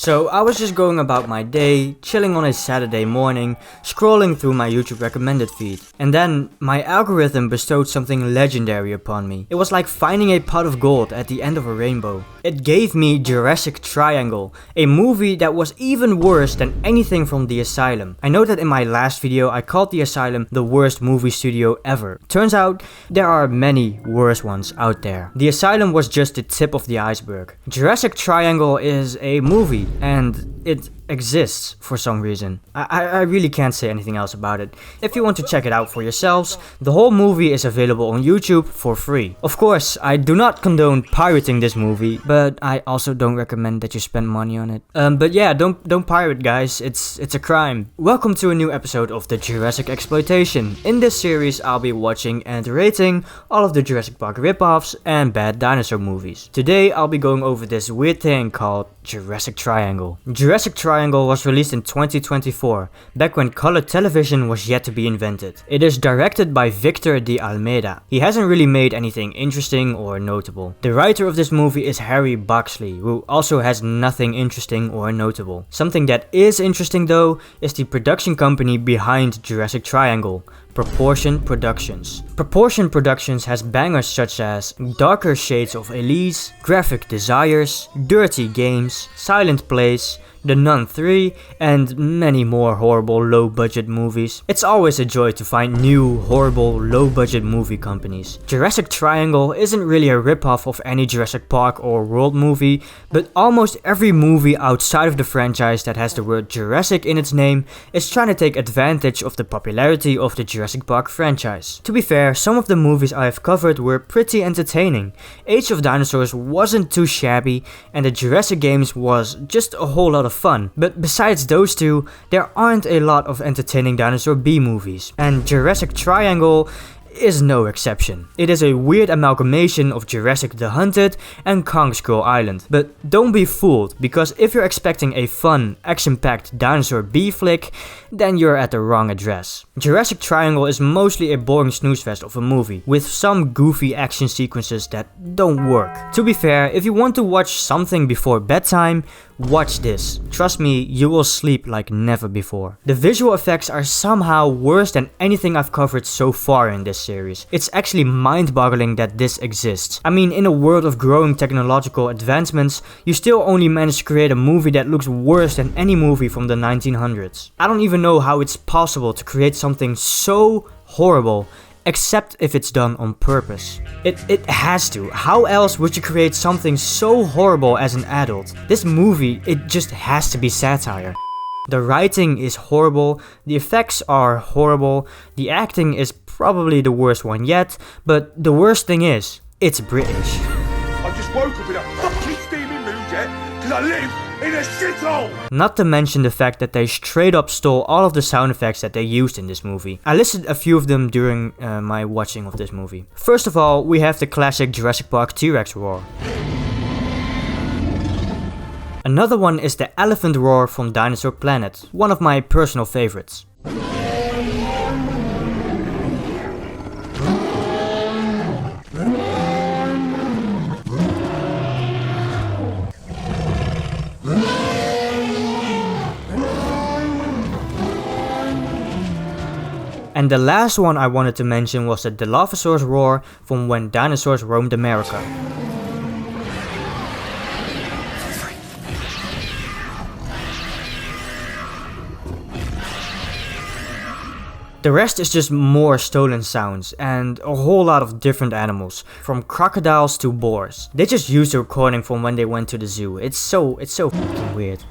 So I was just going about my day, chilling on a Saturday morning, scrolling through my YouTube recommended feed. And then my algorithm bestowed something legendary upon me. It was like finding a pot of gold at the end of a rainbow. It gave me Jurassic Triangle, a movie that was even worse than anything from The Asylum. I know that in my last video I called The Asylum the worst movie studio ever. Turns out there are many worse ones out there. The Asylum was just the tip of the iceberg. Jurassic Triangle is a movie and it exists for some reason. I really can't say anything else about it. If you want to check it out for yourselves, the whole movie is available on YouTube for free. Of course, I do not condone pirating this movie, but I also don't recommend that you spend money on it. But yeah, don't pirate, guys. It's a crime. Welcome to a new episode of the Jurassic Exploitation. In this series, I'll be watching and rating all of the Jurassic Park ripoffs and bad dinosaur movies. Today, I'll be going over this weird thing called Jurassic Triangle. Jurassic Triangle was released in 2024, back when color television was yet to be invented. It is directed by Victor de Almeida. He hasn't really made anything interesting or notable. The writer of this movie is Harry Boxley, who also has nothing interesting or notable. Something that is interesting though is the production company behind Jurassic Triangle, Proportion Productions. Proportion Productions has bangers such as Darker Shades of Elise, Graphic Desires, Dirty Games, Silent Place, The Nun 3, and many more horrible low-budget movies. It's always a joy to find new, horrible, low-budget movie companies. Jurassic Triangle isn't really a ripoff of any Jurassic Park or World movie, but almost every movie outside of the franchise that has the word Jurassic in its name is trying to take advantage of the popularity of the Jurassic Park franchise. To be fair, some of the movies I have covered were pretty entertaining. Age of Dinosaurs wasn't too shabby, and the Jurassic games was just a whole lot of fun. But besides those two, there aren't a lot of entertaining dinosaur B movies, and Jurassic Triangle is no exception. It is a weird amalgamation of Jurassic the Hunted and Kong Skull Island. But don't be fooled, because if you're expecting a fun, action-packed dinosaur B flick, then you're at the wrong address. Jurassic Triangle is mostly a boring snooze fest of a movie, with some goofy action sequences that don't work. To be fair, if you want to watch something before bedtime, watch this. Trust me, you will sleep like never before. The visual effects are somehow worse than anything I've covered so far in this series. It's actually mind-boggling that this exists. I mean, in a world of growing technological advancements, you still only manage to create a movie that looks worse than any movie from the 1900s. I don't even know how it's possible to create something so horrible, except if it's done on purpose. It has to. How else would you create something so horrible as an adult? This movie, it just has to be satire. The writing is horrible, the effects are horrible, the acting is probably the worst one yet, but the worst thing is, it's British. I just woke up in a fucking steaming mood yet, because I live in a shithole! Not to mention the fact that they straight up stole all of the sound effects that they used in this movie. I listed a few of them during my watching of this movie. First of all, we have the classic Jurassic Park T-Rex roar. Another one is the elephant roar from Dinosaur Planet, one of my personal favorites. And the last one I wanted to mention was the Dilophosaurus roar from When Dinosaurs Roamed America. The rest is just more stolen sounds and a whole lot of different animals, from crocodiles to boars. They just used the recording from when they went to the zoo. It's so fucking weird.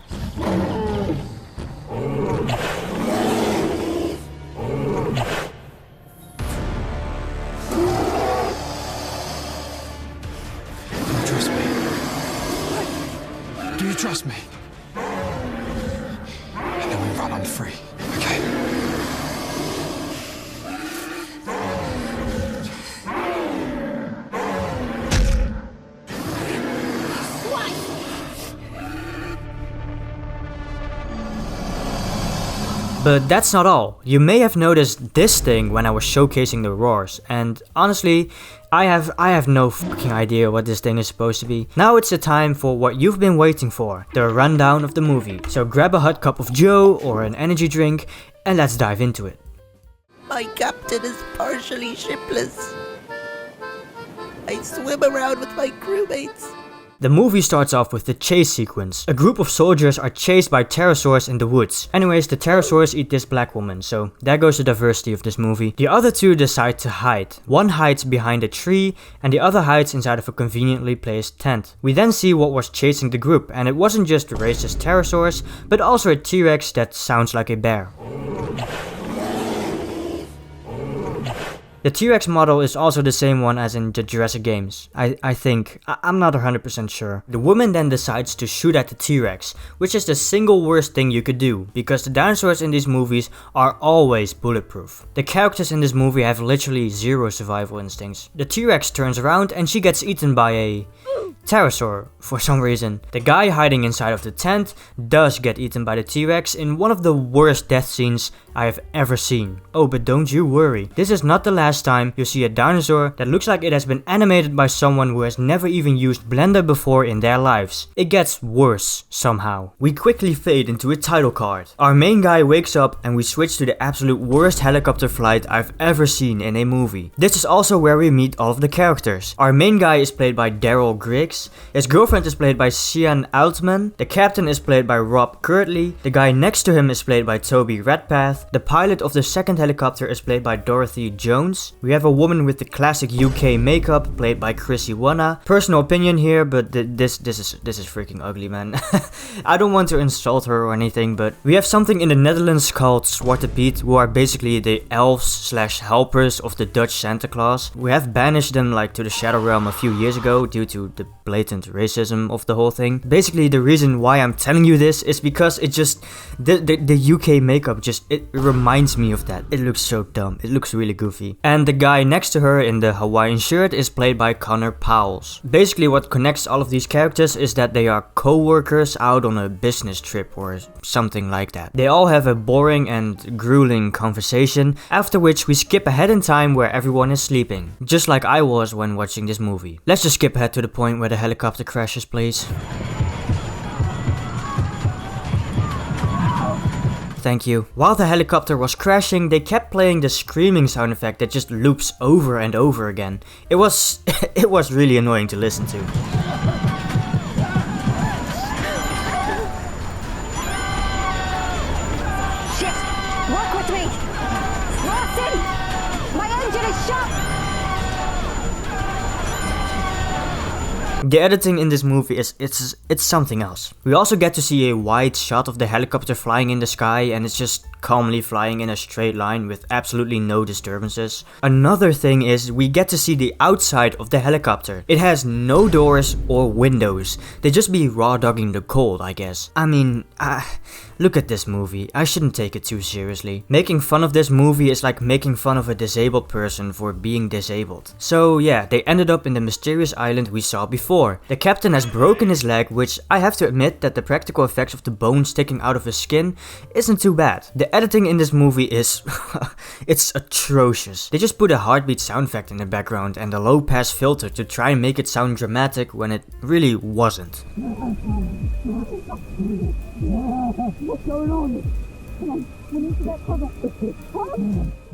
Do you trust me? And then we run on free, okay? But that's not all. You may have noticed this thing when I was showcasing the roars, and honestly, I have no fucking idea what this thing is supposed to be. Now it's the time for what you've been waiting for, the rundown of the movie. So grab a hot cup of joe or an energy drink and let's dive into it. My captain is partially shipless. I swim around with my crewmates. The movie starts off with the chase sequence. A group of soldiers are chased by pterosaurs in the woods. Anyways, the pterosaurs eat this black woman, so there goes the diversity of this movie. The other two decide to hide. One hides behind a tree and the other hides inside of a conveniently placed tent. We then see what was chasing the group, and it wasn't just racist pterosaurs, but also a T-Rex that sounds like a bear. The T-Rex model is also the same one as in the Jurassic games, I think. I'm not 100% sure. The woman then decides to shoot at the T-Rex, which is the single worst thing you could do, because the dinosaurs in these movies are always bulletproof. The characters in this movie have literally zero survival instincts. The T-Rex turns around and she gets eaten by a pterosaur for some reason. The guy hiding inside of the tent does get eaten by the T-Rex in one of the worst death scenes I have ever seen. Oh, but don't you worry. This is not the last time you see a dinosaur that looks like it has been animated by someone who has never even used Blender before in their lives. It gets worse somehow. We quickly fade into a title card. Our main guy wakes up and we switch to the absolute worst helicopter flight I've ever seen in a movie. This is also where we meet all of the characters. Our main guy is played by Daryl Griggs. His girlfriend is played by Sian Altman. The captain is played by Rob Curtley. The guy next to him is played by Toby Redpath. The pilot of the second helicopter is played by Dorothy Jones. We have a woman with the classic UK makeup played by Chrissy Wanna. Personal opinion here, but this is freaking ugly, man. I don't want to insult her or anything, but we have something in the Netherlands called Zwarte Piet, who are basically the elves slash helpers of the Dutch Santa Claus. We have banished them like to the Shadow Realm a few years ago due to the blatant racism of the whole thing. Basically, the reason why I'm telling you this is because it just the UK makeup just it reminds me of that. It looks so dumb. It looks really goofy. And the guy next to her in the Hawaiian shirt is played by Connor Powles. Basically, what connects all of these characters is that they are co-workers out on a business trip or something like that. They all have a boring and grueling conversation, after which we skip ahead in time where everyone is sleeping. Just like I was when watching this movie. Let's just skip ahead to the point where the helicopter crashes, please. Thank you. While the helicopter was crashing, they kept playing the screaming sound effect that just loops over and over again. It was really annoying to listen to. Shit! Work with me! Watson! My engine is shot! The editing in this movie it's something else. We also get to see a wide shot of the helicopter flying in the sky, and it's just calmly flying in a straight line with absolutely no disturbances. Another thing is we get to see the outside of the helicopter. It has no doors or windows. They just be raw dogging the cold, I guess. I mean, look at this movie. I shouldn't take it too seriously. Making fun of this movie is like making fun of a disabled person for being disabled. So yeah, they ended up in the mysterious island we saw before. The captain has broken his leg, which I have to admit that the practical effects of the bone sticking out of his skin isn't too bad. The editing in this movie is it's atrocious. They just put a heartbeat sound effect in the background and a low pass filter to try and make it sound dramatic when it really wasn't.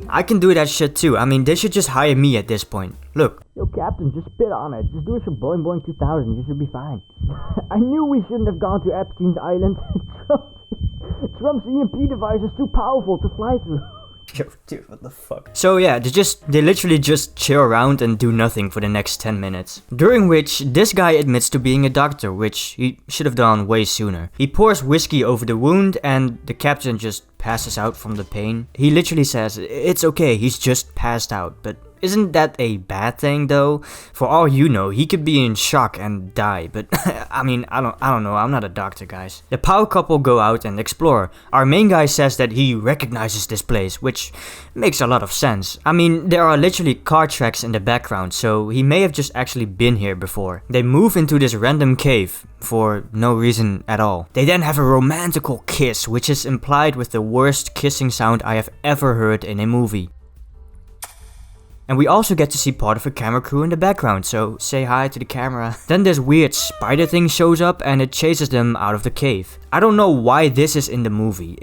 I can do that shit too. I mean, they should just hire me at this point. Look. Yo, Captain, just spit on it. Just do it for Boing Boing 2000. You should be fine. I knew we shouldn't have gone to Epstein's Island. Trump's EMP device is too powerful to fly through. Yo, dude, what the fuck? So yeah, they literally just chill around and do nothing for the next 10 minutes. During which, this guy admits to being a doctor, which he should have done way sooner. He pours whiskey over the wound and the captain just passes out from the pain. He literally says, it's okay, he's just passed out, but isn't that a bad thing though? For all you know, he could be in shock and die, but I mean, I don't know, I'm not a doctor, guys. The Powell couple go out and explore. Our main guy says that he recognizes this place, which makes a lot of sense. I mean, there are literally car tracks in the background, so he may have just actually been here before. They move into this random cave for no reason at all. They then have a romantical kiss, which is implied with the worst kissing sound I have ever heard in a movie. And we also get to see part of a camera crew in the background, so say hi to the camera. Then this weird spider thing shows up and it chases them out of the cave. I don't know why this is in the movie.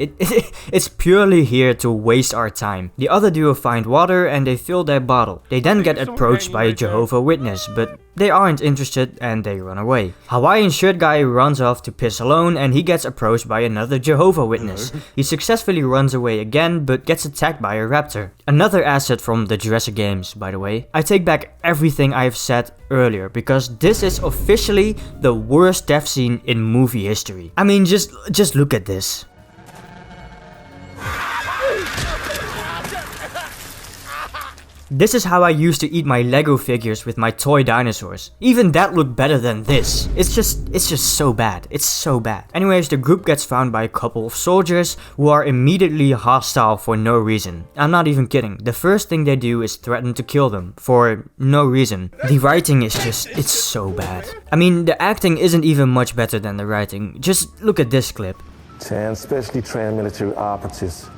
It's purely here to waste our time. The other duo find water and they fill their bottle. They then get approached by a Jehovah's Witness, but they aren't interested and they run away. Hawaiian shirt guy runs off to piss alone and he gets approached by another Jehovah's Witness. He successfully runs away again but gets attacked by a raptor. Another asset from the Jurassic games, by the way. I take back everything I have said earlier because this is officially the worst death scene in movie history. I mean, just look at this. This is how I used to eat my Lego figures with my toy dinosaurs. Even that looked better than this. It's just so bad. It's so bad. Anyways, the group gets found by a couple of soldiers who are immediately hostile for no reason. I'm not even kidding. The first thing they do is threaten to kill them for no reason. The writing is it's so bad. I mean, the acting isn't even much better than the writing. Just look at this clip. 10 specially trained military operatives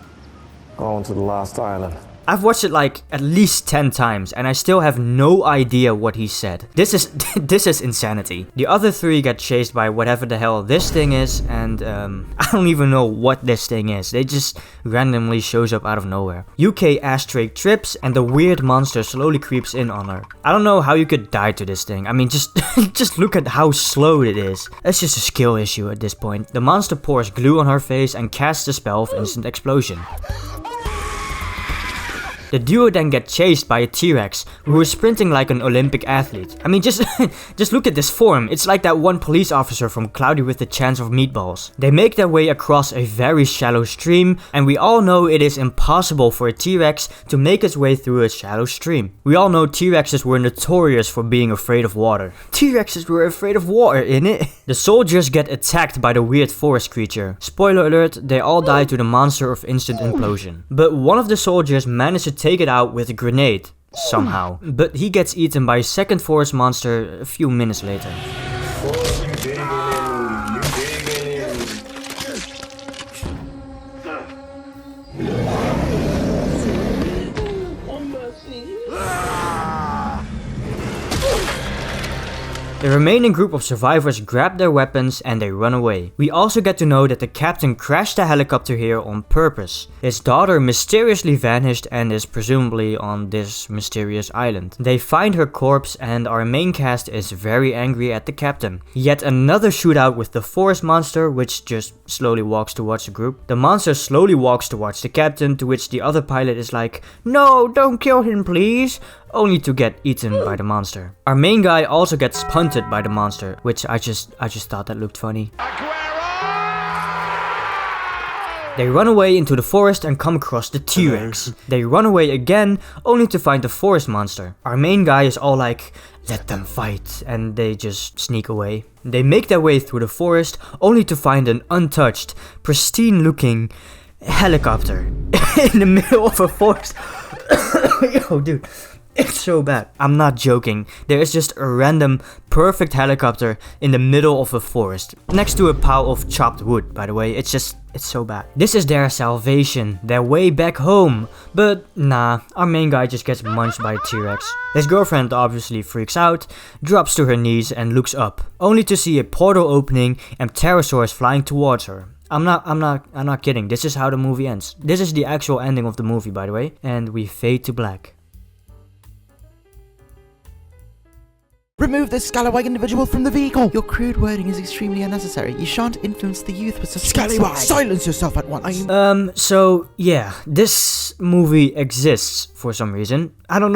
going to the Lost Island. I've watched it like at least 10 times and I still have no idea what he said. This is insanity. The other three get chased by whatever the hell this thing is and I don't even know what this thing is. They just randomly shows up out of nowhere. UK ashtray trips and the weird monster slowly creeps in on her. I don't know how you could die to this thing. I mean, just look at how slow it is. It's just a skill issue at this point. The monster pours glue on her face and casts a spell of instant explosion. The duo then get chased by a T-Rex who is sprinting like an Olympic athlete. I mean, just look at this form. It's like that one police officer from Cloudy with the Chance of Meatballs. They make their way across a very shallow stream, and we all know it is impossible for a T-Rex to make its way through a shallow stream. We all know T-Rexes were notorious for being afraid of water. T-Rexes were afraid of water, innit? The soldiers get attacked by the weird forest creature. Spoiler alert, they all die to the monster of instant implosion. But one of the soldiers managed to take it out with a grenade, somehow. But he gets eaten by a second forest monster a few minutes later. The remaining group of survivors grab their weapons and they run away. We also get to know that the captain crashed the helicopter here on purpose. His daughter mysteriously vanished and is presumably on this mysterious island. They find her corpse and our main cast is very angry at the captain. Yet another shootout with the forest monster, which just slowly walks towards the group. The monster slowly walks towards the captain, to which the other pilot is like, "No, don't kill him please," only to get eaten by the monster. Our main guy also gets punted by the monster, which I just thought that looked funny. They run away into the forest and come across the T-Rex. They run away again, only to find the forest monster. Our main guy is all like, "Let them fight," and they just sneak away. They make their way through the forest, only to find an untouched, pristine looking helicopter in the middle of a forest. Yo, dude. It's so bad. I'm not joking. There is just a random, perfect helicopter in the middle of a forest. Next to a pile of chopped wood, by the way. It's so bad. This is their salvation. Their way back home. But nah, our main guy just gets munched by a T-Rex. His girlfriend obviously freaks out, drops to her knees and looks up. Only to see a portal opening and pterosaurs flying towards her. I'm not kidding. This is how the movie ends. This is the actual ending of the movie, by the way. And we fade to black. Remove this scallywag individual from the vehicle! Your crude wording is extremely unnecessary. You shan't influence the youth with such Scallywag, silence yourself at once! So yeah, this movie exists for some reason. I don't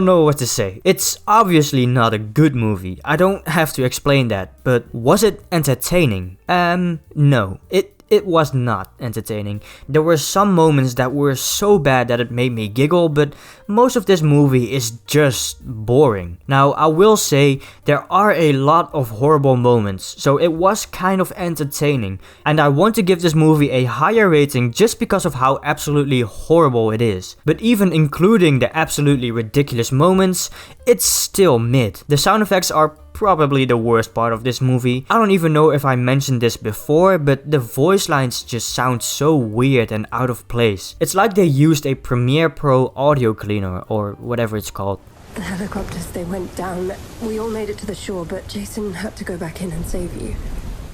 know what to say. It's obviously not a good movie. I don't have to explain that, but was it entertaining? No. it was not entertaining. There were some moments that were so bad that it made me giggle, but most of this movie is just boring. Now, I will say there are a lot of horrible moments, so it was kind of entertaining, and I want to give this movie a higher rating just because of how absolutely horrible it is. But even including the absolutely ridiculous moments, it's still mid. The sound effects are probably the worst part of this movie. I don't even know if I mentioned this before, but the voice lines just sound so weird and out of place. It's like they used a Premiere Pro audio cleaner or whatever it's called. The helicopters, they went down. We all made it to the shore, but Jason had to go back in and save you.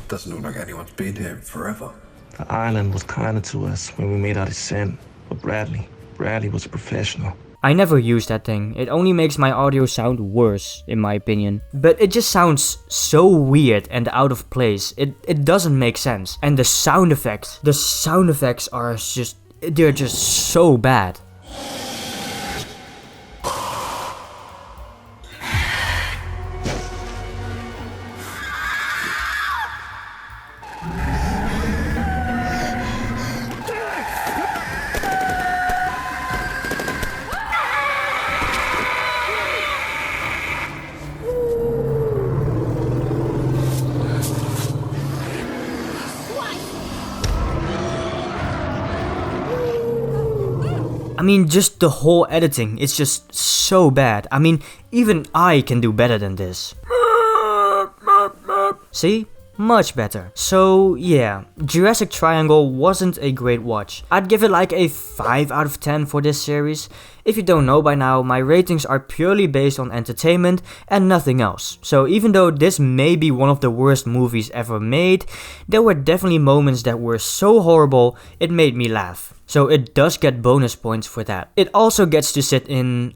Doesn't look like anyone's been here forever. The island was kinder to us when we made our descent, but Bradley was a professional. I never use that thing. It only makes my audio sound worse, in my opinion. But it just sounds so weird and out of place. It doesn't make sense. And the sound effects are just, they're just so bad. I mean, just the whole editing, it's just so bad. I mean, even I can do better than this. See? Much better. So yeah, Jurassic Triangle wasn't a great watch. I'd give it like a 5 out of 10 for this series. If you don't know by now, my ratings are purely based on entertainment and nothing else. So even though this may be one of the worst movies ever made, there were definitely moments that were so horrible it made me laugh. So it does get bonus points for that. It also gets to sit in,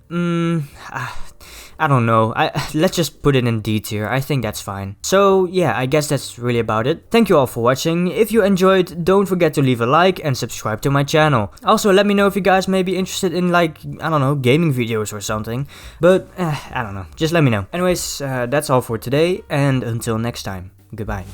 I don't know, let's just put it in D tier, I think that's fine. So yeah, I guess that's really about it. Thank you all for watching. If you enjoyed, don't forget to leave a like and subscribe to my channel. Also, let me know if you guys may be interested in like, I don't know, gaming videos or something. But, I don't know, just let me know. Anyways, that's all for today, and until next time, goodbye.